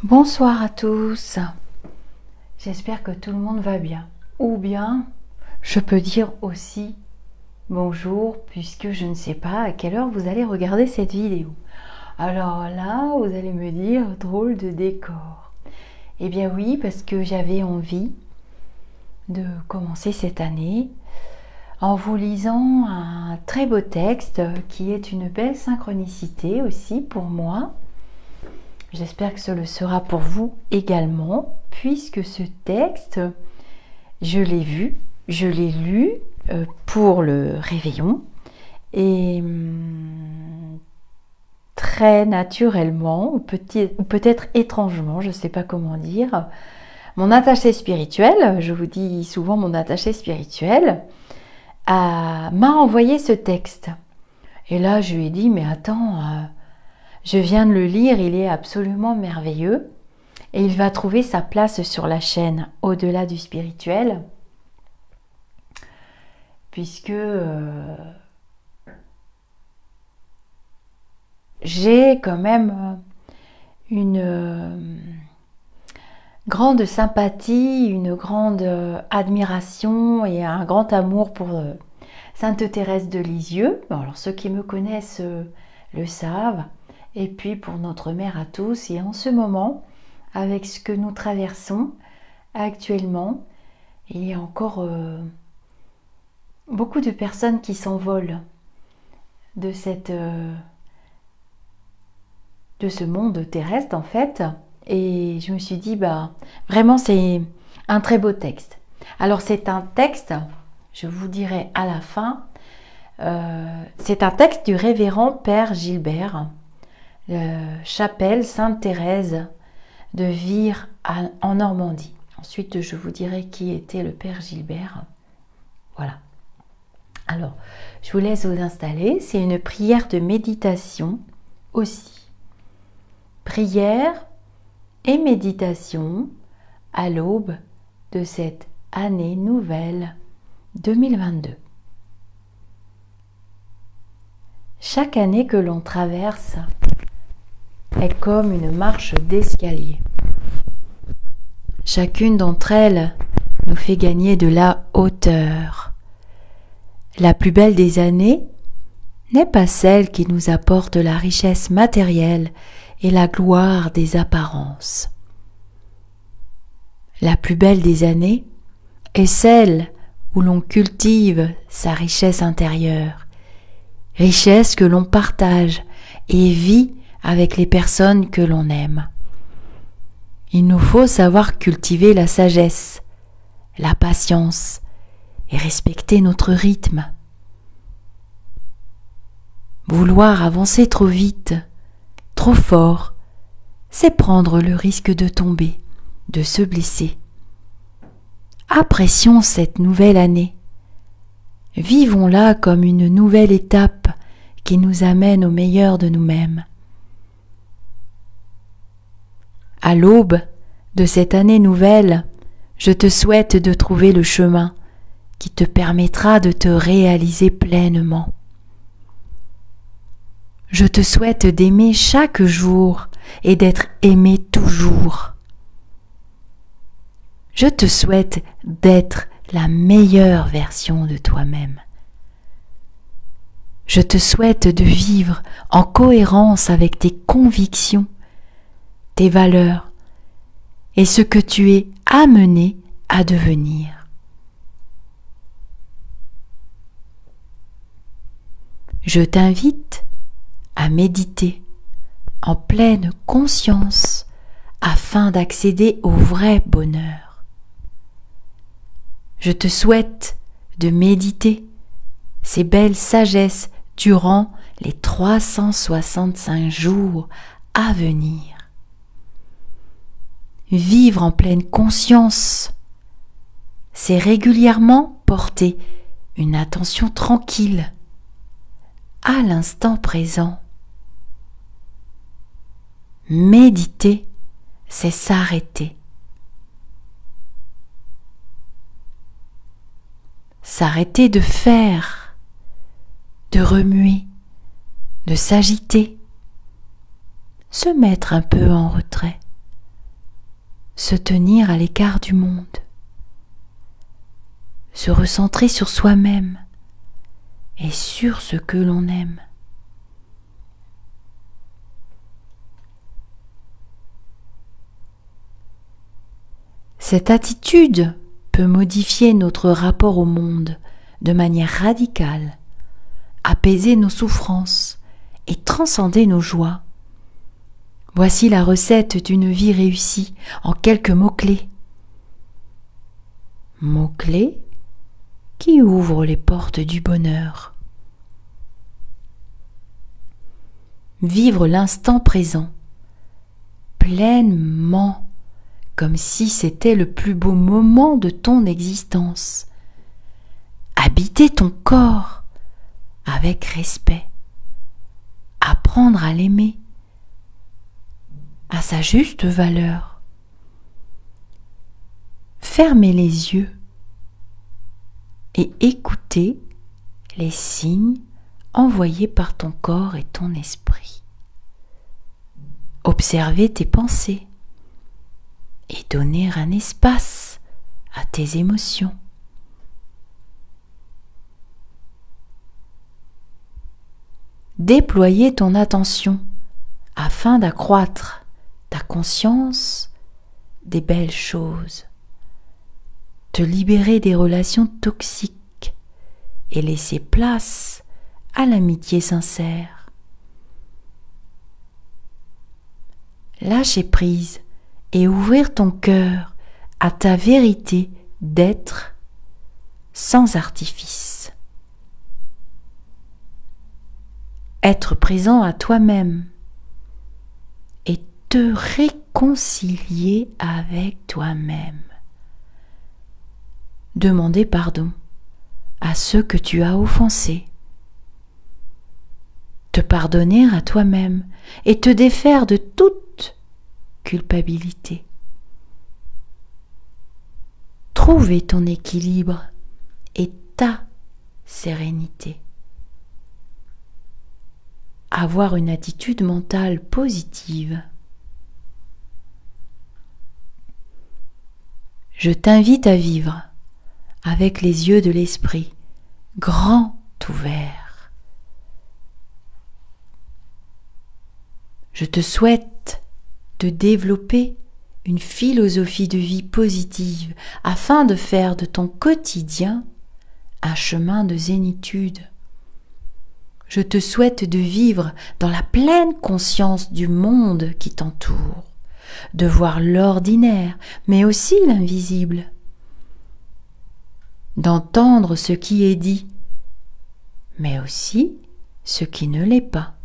Bonsoir à tous, j'espère que tout le monde va bien. Ou bien, je peux dire aussi bonjour puisque je ne sais pas à quelle heure vous allez regarder cette vidéo. Alors là, vous allez me dire, drôle de décor. Eh bien oui, parce que j'avais envie de commencer cette année en vous lisant un très beau texte qui est une belle synchronicité aussi pour moi. J'espère que ce le sera pour vous également, puisque ce texte, je l'ai vu, je l'ai lu pour le réveillon et très naturellement, ou peut-être étrangement, je ne sais pas comment dire, mon attaché spirituel, je vous dis souvent mon attaché spirituel, m'a envoyé ce texte. Et là, je lui ai dit, mais attends, je viens de le lire, il est absolument merveilleux et il va trouver sa place sur la chaîne au-delà du spirituel, puisque j'ai quand même une grande sympathie, une grande admiration et un grand amour pour Sainte Thérèse de Lisieux. Bon, alors ceux qui me connaissent le savent. Et puis pour notre mère à tous, et en ce moment, avec ce que nous traversons actuellement, il y a encore beaucoup de personnes qui s'envolent de ce monde terrestre en fait. Et je me suis dit, bah vraiment c'est un très beau texte. Alors c'est un texte, je vous dirai à la fin, c'est un texte du révérend Père Gilbert, chapelle Sainte-Thérèse de Vire en Normandie. Ensuite, je vous dirai qui était le Père Gilbert. Voilà. Alors, je vous laisse vous installer. C'est une prière de méditation aussi. Prière et méditation à l'aube de cette année nouvelle 2022. Chaque année que l'on traverse est comme une marche d'escalier. Chacune d'entre elles nous fait gagner de la hauteur. La plus belle des années n'est pas celle qui nous apporte la richesse matérielle et la gloire des apparences. La plus belle des années est celle où l'on cultive sa richesse intérieure, richesse que l'on partage et vit avec les personnes que l'on aime. Il nous faut savoir cultiver la sagesse, la patience et respecter notre rythme. Vouloir avancer trop vite, trop fort, c'est prendre le risque de tomber, de se blesser. Apprécions cette nouvelle année. Vivons-la comme une nouvelle étape qui nous amène au meilleur de nous-mêmes. À l'aube de cette année nouvelle, je te souhaite de trouver le chemin qui te permettra de te réaliser pleinement. Je te souhaite d'aimer chaque jour et d'être aimé toujours. Je te souhaite d'être la meilleure version de toi-même. Je te souhaite de vivre en cohérence avec tes convictions, tes valeurs et ce que tu es amené à devenir. Je t'invite à méditer en pleine conscience afin d'accéder au vrai bonheur. Je te souhaite de méditer ces belles sagesses durant les 365 jours à venir. Vivre en pleine conscience, c'est régulièrement porter une attention tranquille à l'instant présent. Méditer, c'est s'arrêter. S'arrêter de faire, de remuer, de s'agiter, se mettre un peu en retrait. se tenir à l'écart du monde, se recentrer sur soi-même et sur ce que l'on aime. Cette attitude peut modifier notre rapport au monde de manière radicale, apaiser nos souffrances et transcender nos joies. Voici la recette d'une vie réussie en quelques mots-clés. Mots-clés qui ouvrent les portes du bonheur. Vivre l'instant présent, pleinement, comme si c'était le plus beau moment de ton existence. Habiter ton corps avec respect. Apprendre à l'aimer à sa juste valeur. Fermer les yeux et écouter les signes envoyés par ton corps et ton esprit. Observer tes pensées et donner un espace à tes émotions. Déployer ton attention afin d'accroître ta conscience des belles choses, te libérer des relations toxiques et laisser place à l'amitié sincère. Lâcher prise et ouvrir ton cœur à ta vérité d'être sans artifice. Être présent à toi-même et te réconcilier avec toi-même. Demander pardon à ceux que tu as offensés. Te pardonner à toi-même et te défaire de toute culpabilité. Trouver ton équilibre et ta sérénité. Avoir une attitude mentale positive. Je t'invite à vivre avec les yeux de l'esprit grands ouverts. Je te souhaite de développer une philosophie de vie positive afin de faire de ton quotidien un chemin de zénitude. Je te souhaite de vivre dans la pleine conscience du monde qui t'entoure, de voir l'ordinaire, mais aussi l'invisible, d'entendre ce qui est dit, mais aussi ce qui ne l'est pas,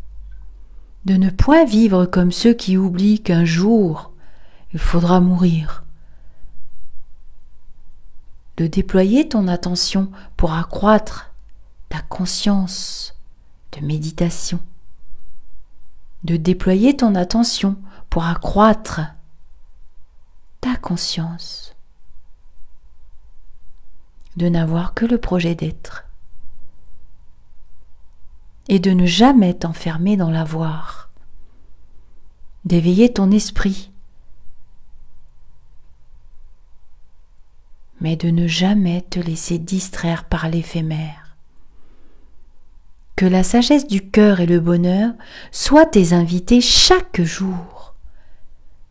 de ne point vivre comme ceux qui oublient qu'un jour il faudra mourir, de déployer ton attention pour accroître ta conscience de méditation, de déployer ton attention pour accroître ta conscience, de n'avoir que le projet d'être et de ne jamais t'enfermer dans l'avoir, d'éveiller ton esprit, mais de ne jamais te laisser distraire par l'éphémère. Que la sagesse du cœur et le bonheur soient tes invités chaque jour.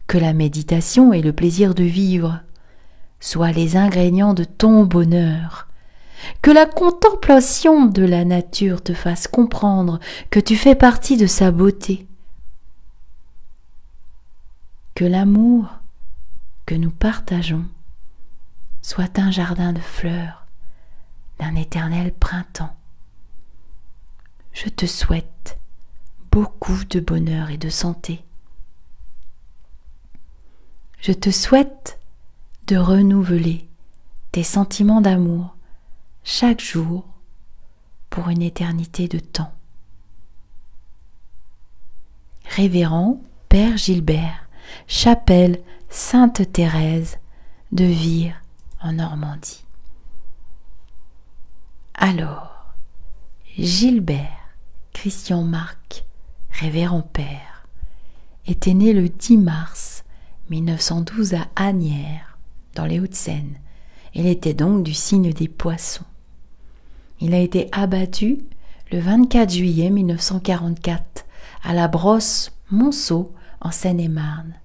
Que la méditation et le plaisir de vivre soient les ingrédients de ton bonheur. Que la contemplation de la nature te fasse comprendre que tu fais partie de sa beauté. Que l'amour que nous partageons soit un jardin de fleurs, d'un éternel printemps. Je te souhaite beaucoup de bonheur et de santé. Je te souhaite de renouveler tes sentiments d'amour chaque jour pour une éternité de temps. Révérend Père Gilbert, chapelle Sainte-Thérèse de Vire en Normandie. Alors, Gilbert Christian Marc, révérend père, était né le 10 mars 1912 à Asnières, dans les Hauts-de-Seine. Il était donc du signe des Poissons. Il a été abattu le 24 juillet 1944 à la brosse Monceau en Seine-et-Marne.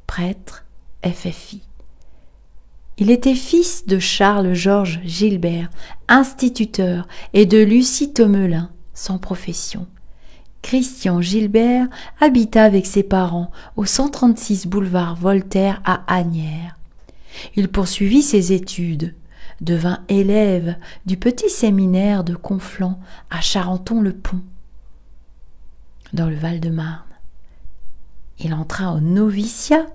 Prêtre FFI. Il était fils de Charles-Georges Gilbert, instituteur, et de Lucie Tomelin, sans profession. Christian Gilbert habita avec ses parents au 136 boulevard Voltaire à Asnières. Il poursuivit ses études, devint élève du petit séminaire de Conflans à Charenton-le-Pont, dans le Val-de-Marne. Il entra au noviciat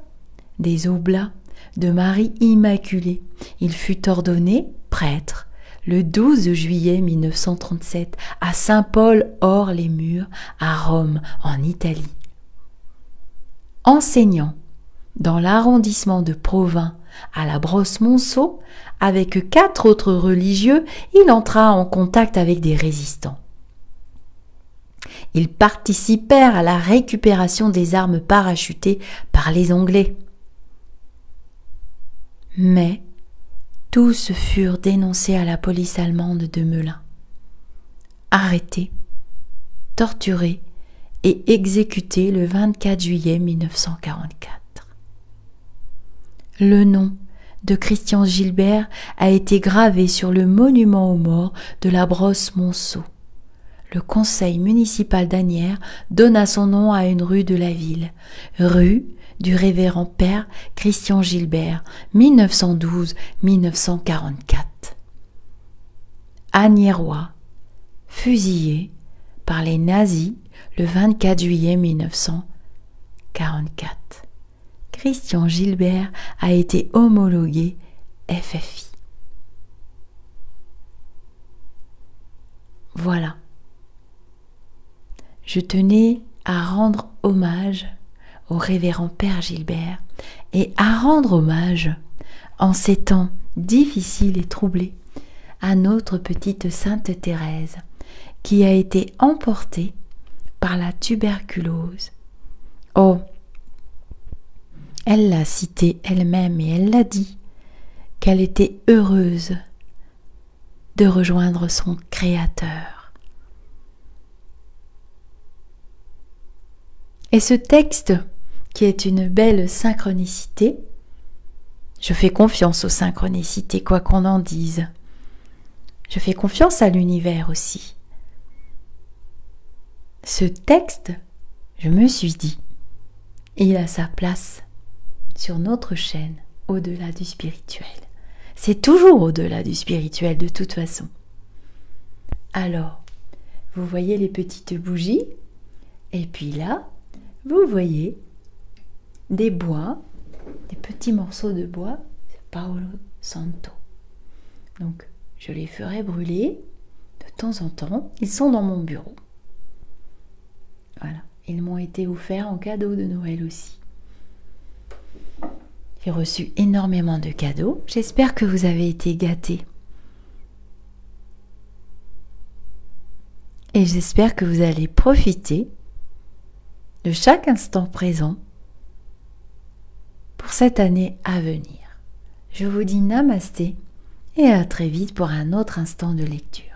des Oblats de Marie Immaculée. Il fut ordonné prêtre le 12 juillet 1937 à Saint-Paul-hors-les-Murs, à Rome, en Italie. Enseignant dans l'arrondissement de Provins à la Brosse-Monceau, avec 4 autres religieux, il entra en contact avec des résistants. Ils participèrent à la récupération des armes parachutées par les Anglais. Mais tous furent dénoncés à la police allemande de Melun, arrêtés, torturés et exécutés le 24 juillet 1944. Le nom de Christian Gilbert a été gravé sur le monument aux morts de la Brosse-Monceau. Le conseil municipal d'Asnières donna son nom à une rue de la ville, rue du révérend père Christian Gilbert, 1912-1944. Asniérois, fusillé par les nazis le 24 juillet 1944. Christian Gilbert a été homologué FFI. Voilà. Je tenais à rendre hommage au révérend père Gilbert et à rendre hommage, en ces temps difficiles et troublés, à notre petite Sainte Thérèse qui a été emportée par la tuberculose. Oh, elle l'a cité elle-même et elle l'a dit, qu'elle était heureuse de rejoindre son Créateur. Et ce texte, qui est une belle synchronicité, je fais confiance aux synchronicités, quoi qu'on en dise. Je fais confiance à l'univers aussi. Ce texte, je me suis dit, il a sa place sur notre chaîne au-delà du spirituel. C'est toujours au-delà du spirituel de toute façon. Alors, vous voyez les petites bougies, et puis là, vous voyez des bois, des petits morceaux de bois, c'est Paolo Santo. Donc, je les ferai brûler de temps en temps. Ils sont dans mon bureau. Voilà, ils m'ont été offerts en cadeau de Noël aussi. J'ai reçu énormément de cadeaux. J'espère que vous avez été gâtés. Et j'espère que vous allez profiter de chaque instant présent pour cette année à venir. Je vous dis namasté et à très vite pour un autre instant de lecture.